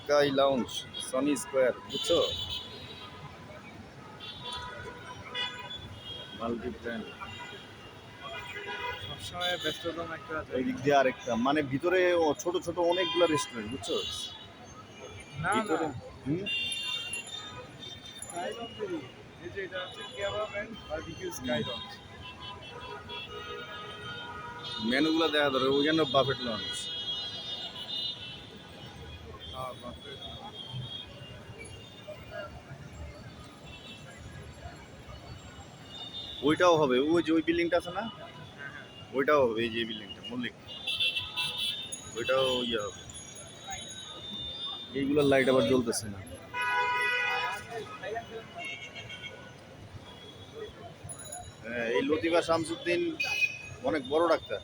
Sky lounge Sony square, বুঝছো? Multi brand. সবসময় ব্যস্ততম একটা ওই দিক দিয়ে আরেকটা, মানে ভিতরে ছোট ছোট অনেকগুলো রেস্টুরেন্ট, বুঝছো? না ভিতরে স্কাই লঞ্চেরই এই যে এটা হচ্ছে kebab and barbecue sky lounge. মেনুগুলো দেখা ধরো, ওইখানে বাফেট লঞ্চ। হ্যাঁ বাফেট। ওইটাও হবে, ওই যে ওই বিল্ডিংটা আছে না, হ্যাঁ হ্যাঁ। ওইটাও হবে। এই যে বিল্ডিংটা মল্লিক, ওইটাও ইয়ে হবে। এইগুলোর লাইট আবার জ্বলতেছে না। হ্যাঁ, এই লতিফা শামসুদ্দিন অনেক বড় ডাক্তার।